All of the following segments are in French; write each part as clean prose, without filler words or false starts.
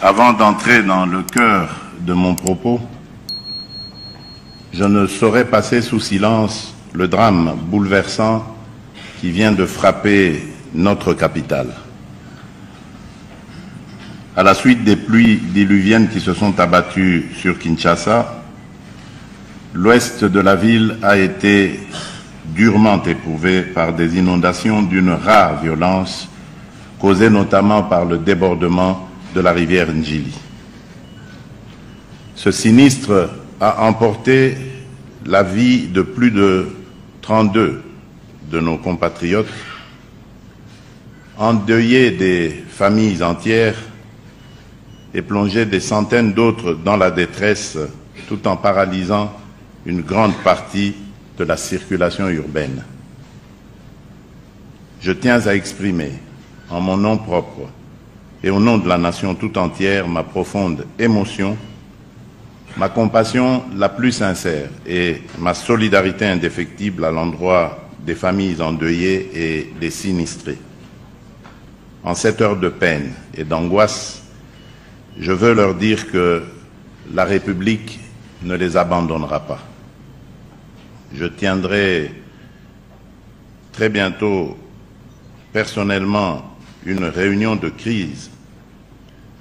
Avant d'entrer dans le cœur de mon propos, je ne saurais passer sous silence le drame bouleversant qui vient de frapper notre capitale. À la suite des pluies diluviennes qui se sont abattues sur Kinshasa, l'ouest de la ville a été durement éprouvé par des inondations d'une rare violence, causées notamment par le débordement de la rivière Njili. Ce sinistre a emporté la vie de plus de 32 de nos compatriotes, endeuillé des familles entières et plongé des centaines d'autres dans la détresse, tout en paralysant une grande partie de la circulation urbaine. Je tiens à exprimer, en mon nom propre et au nom de la nation tout entière, ma profonde émotion, ma compassion la plus sincère et ma solidarité indéfectible à l'endroit des familles endeuillées et des sinistrés. En cette heure de peine et d'angoisse, je veux leur dire que la République ne les abandonnera pas. Je tiendrai très bientôt personnellement une réunion de crise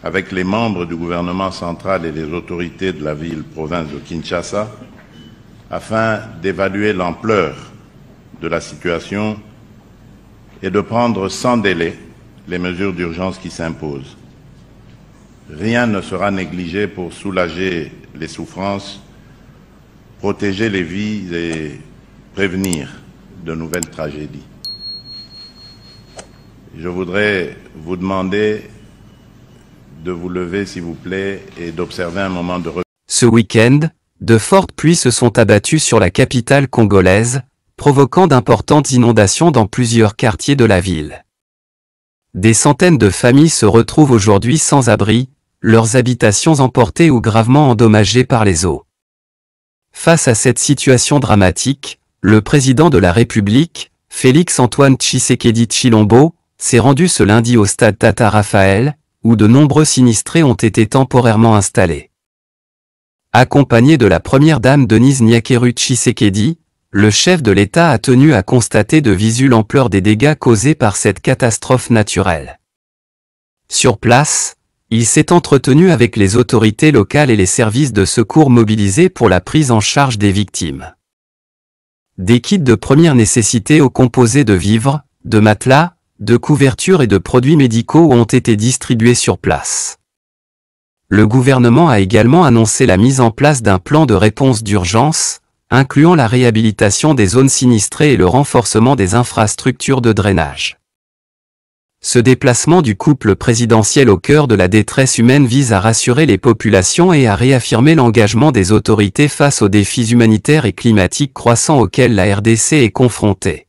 avec les membres du gouvernement central et les autorités de la ville-province de Kinshasa afin d'évaluer l'ampleur de la situation et de prendre sans délai les mesures d'urgence qui s'imposent. Rien ne sera négligé pour soulager les souffrances, protéger les vies et prévenir de nouvelles tragédies. Je voudrais vous demander de vous lever, s'il vous plaît, et d'observer un moment de recueillement. Ce week-end, de fortes pluies se sont abattues sur la capitale congolaise, provoquant d'importantes inondations dans plusieurs quartiers de la ville. Des centaines de familles se retrouvent aujourd'hui sans abri, leurs habitations emportées ou gravement endommagées par les eaux. Face à cette situation dramatique, le président de la République, Félix-Antoine Tshisekedi Tshilombo, s'est rendu ce lundi au stade Tata Raphaël, où de nombreux sinistrés ont été temporairement installés. Accompagné de la première dame Denise Nyakeru Tshisekedi, le chef de l'État a tenu à constater de visu l'ampleur des dégâts causés par cette catastrophe naturelle. Sur place, il s'est entretenu avec les autorités locales et les services de secours mobilisés pour la prise en charge des victimes. Des kits de première nécessité composés de vivres, de matelas, de couvertures et de produits médicaux ont été distribués sur place. Le gouvernement a également annoncé la mise en place d'un plan de réponse d'urgence, incluant la réhabilitation des zones sinistrées et le renforcement des infrastructures de drainage. Ce déplacement du couple présidentiel au cœur de la détresse humaine vise à rassurer les populations et à réaffirmer l'engagement des autorités face aux défis humanitaires et climatiques croissants auxquels la RDC est confrontée.